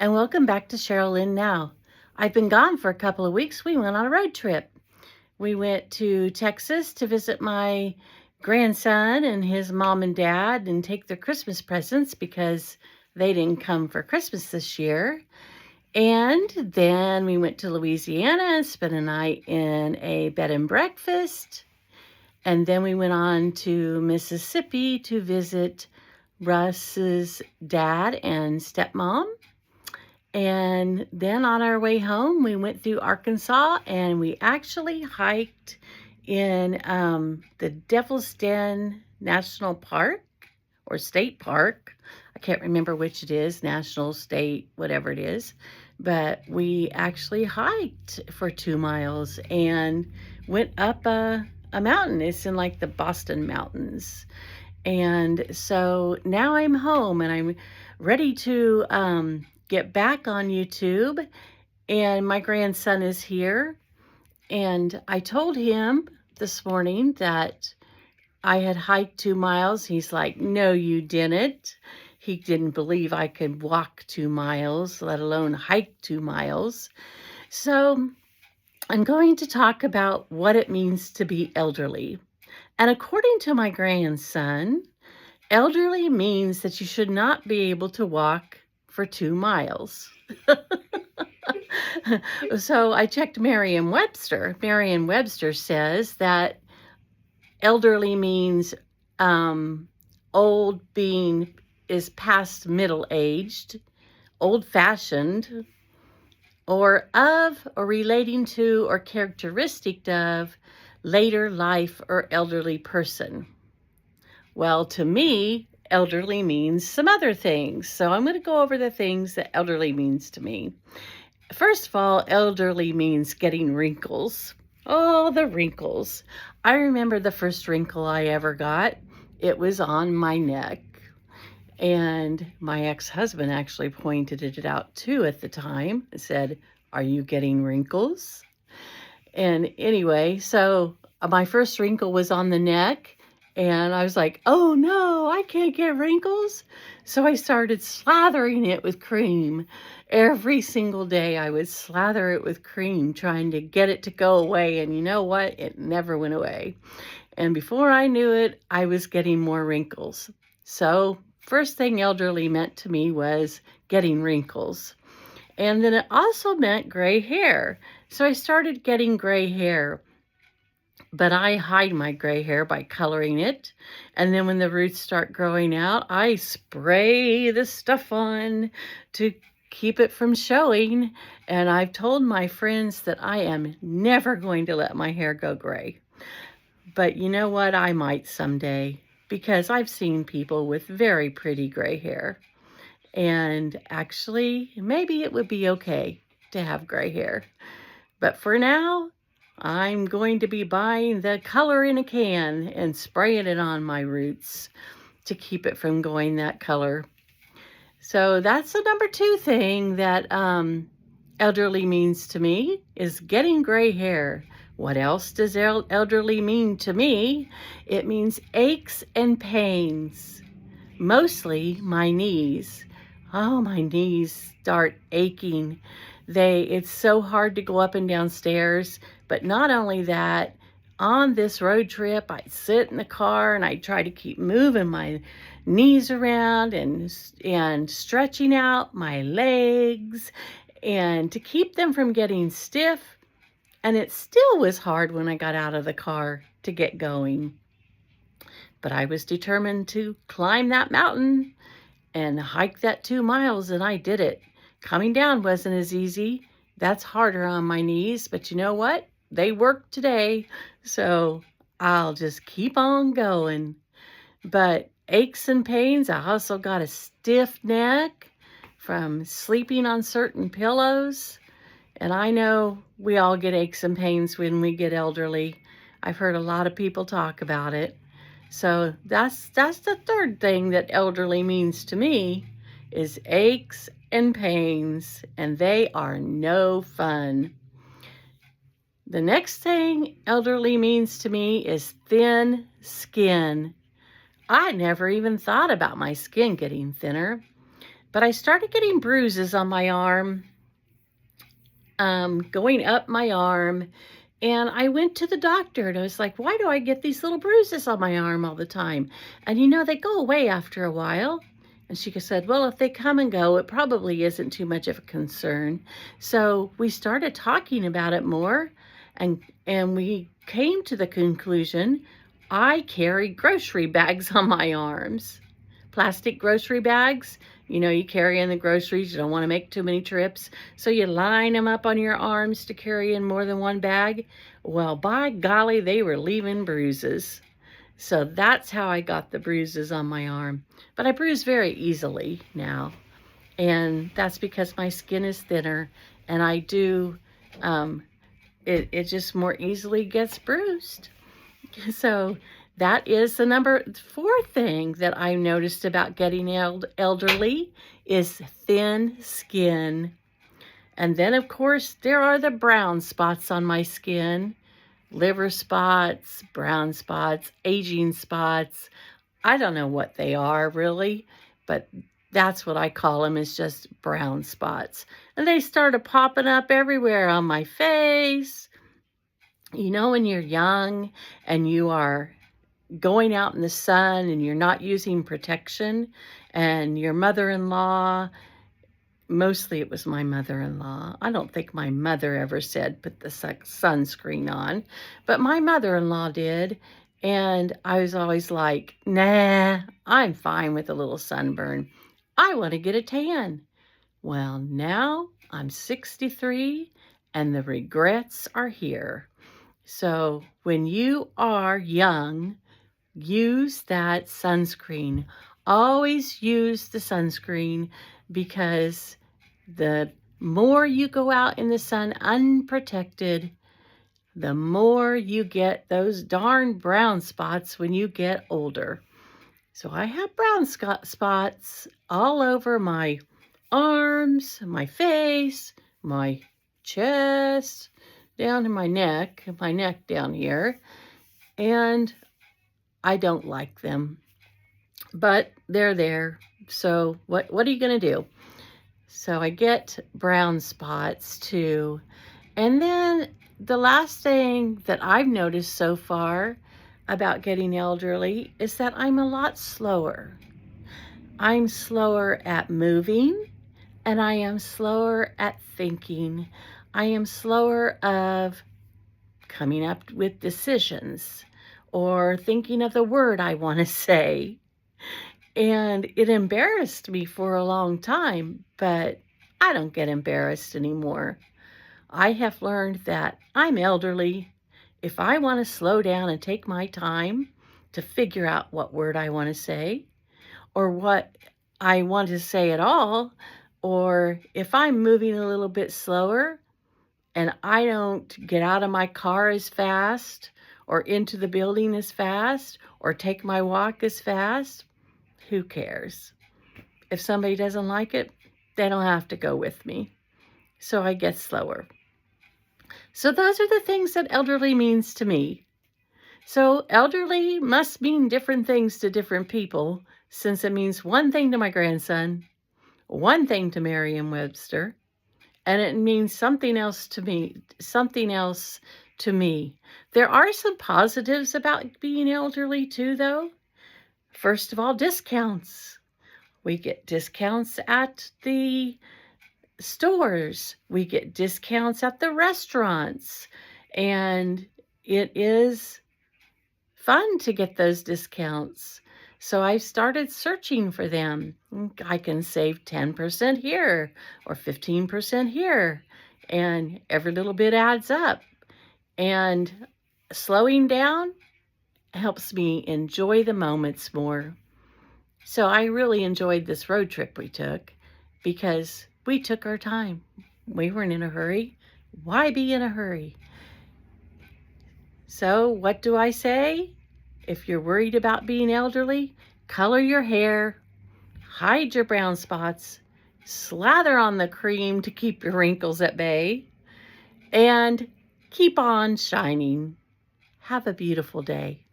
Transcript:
and welcome back to Cheryl Lynn Now. I've been gone for a couple of weeks. We went on a road trip. We went to Texas to visit my grandson and his mom and dad and take their Christmas presents because they didn't come for Christmas this year. And then we went to Louisiana and spent a night in a bed and breakfast. And then we went on to Mississippi to visit Russ's dad and stepmom. And then on our way home, we went through Arkansas and we actually hiked in the Devil's Den National Park or State Park. I can't remember which it is, national, state, whatever it is. But we actually hiked for 2 miles and went up a mountain. It's in like the Boston Mountains. And so now I'm home and I'm ready to get back on YouTube, and my grandson is here, and I told him this morning that I had hiked 2 miles. He's like, no, you didn't. He didn't believe I could walk 2 miles, let alone hike 2 miles. So I'm going to talk about what it means to be elderly. And according to my grandson, elderly means that you should not be able to walk for 2 miles. So I checked Merriam-Webster. Merriam-Webster says that elderly means old being is past middle-aged, old-fashioned, or of or relating to or characteristic of later life or elderly person. Well, to me, elderly means some other things. So I'm going to go over the things that elderly means to me. First of all, elderly means getting wrinkles. Oh, the wrinkles. I remember the first wrinkle I ever got. It was on my neck. And my ex-husband actually pointed it out too at the time and said, "Are you getting wrinkles?" And anyway, so my first wrinkle was on the neck. And I was like, oh no, I can't get wrinkles. So I started slathering it with cream. Every single day I would slather it with cream, trying to get it to go away. And you know what? It never went away. And before I knew it, I was getting more wrinkles. So first thing elderly meant to me was getting wrinkles. And then it also meant gray hair. So I started getting gray hair. But I hide my gray hair by coloring it. And then when the roots start growing out, I spray the stuff on to keep it from showing. And I've told my friends that I am never going to let my hair go gray. But you know what? I might someday, because I've seen people with very pretty gray hair. And actually, maybe it would be okay to have gray hair. But for now, I'm going to be buying the color in a can and spraying it on my roots to keep it from going that color. So that's the number 2 thing that elderly means to me is getting gray hair. What else does elderly mean to me? It means aches and pains, mostly my knees. Oh, my knees start aching. It's so hard to go up and down stairs. But not only that, on this road trip, I'd sit in the car and I'd try to keep moving my knees around and stretching out my legs and to keep them from getting stiff. And it still was hard when I got out of the car to get going. But I was determined to climb that mountain and hike that 2 miles, and I did it. Coming down wasn't as easy. That's harder on my knees, but you know what? They worked today, so I'll just keep on going. But aches and pains, I also got a stiff neck from sleeping on certain pillows. And I know we all get aches and pains when we get elderly. I've heard a lot of people talk about it. So that's the third thing that elderly means to me is aches and pains, and they are no fun. The next thing elderly means to me is thin skin. I never even thought about my skin getting thinner. But I started getting bruises on my arm, going up my arm. And I went to the doctor and I was like, why do I get these little bruises on my arm all the time? And they go away after a while. And she said, well, if they come and go, it probably isn't too much of a concern. So we started talking about it more, and we came to the conclusion I carry grocery bags on my arms. Plastic grocery bags. You carry in the groceries. You don't want to make too many trips. So you line them up on your arms to carry in more than one bag. Well, by golly, they were leaving bruises. So that's how I got the bruises on my arm. But I bruise very easily now. And that's because my skin is thinner. And I do, it just more easily gets bruised. So that is the number 4 thing that I noticed about getting elderly is thin skin. And then, of course, there are the brown spots on my skin. Liver spots, brown spots, aging spots. I don't know what they are really, but that's what I call them, is just brown spots. And they started popping up everywhere on my face. When you're young and you are going out in the sun and you're not using protection, and your mother-in-law, mostly it was my mother-in-law. I don't think my mother ever said put the sunscreen on, but my mother-in-law did. And I was always like, nah, I'm fine with a little sunburn. I want to get a tan. Well, now I'm 63 and the regrets are here. So when you are young, use that sunscreen. Always use the sunscreen, because the more you go out in the sun unprotected, the more you get those darn brown spots when you get older. So I have brown spots all over my arms, my face, my chest, down to my neck down here. And I don't like them, but they're there. So what are you going to do? So I get brown spots too. And then the last thing that I've noticed so far about getting elderly is that I'm a lot slower. I'm slower at moving, and I am slower at thinking. I am slower of coming up with decisions or thinking of the word I want to say. And it embarrassed me for a long time, but I don't get embarrassed anymore. I have learned that I'm elderly. If I want to slow down and take my time to figure out what word I want to say, or what I want to say at all, or if I'm moving a little bit slower and I don't get out of my car as fast, or into the building as fast, or take my walk as fast, who cares? If somebody doesn't like it, they don't have to go with me. So I get slower. So those are the things that elderly means to me. So elderly must mean different things to different people, since it means one thing to my grandson, one thing to Merriam-Webster, and it means something else to me, There are some positives about being elderly too, though. First of all, discounts. We get discounts at the stores. We get discounts at the restaurants. And it is fun to get those discounts. So I started searching for them. I can save 10% here or 15% here. And every little bit adds up. And slowing down helps me enjoy the moments more. So I really enjoyed this road trip we took, because we took our time. We weren't in a hurry. Why be in a hurry? So what do I say? If you're worried about being elderly, color your hair, hide your brown spots, slather on the cream to keep your wrinkles at bay, and keep on shining. Have a beautiful day.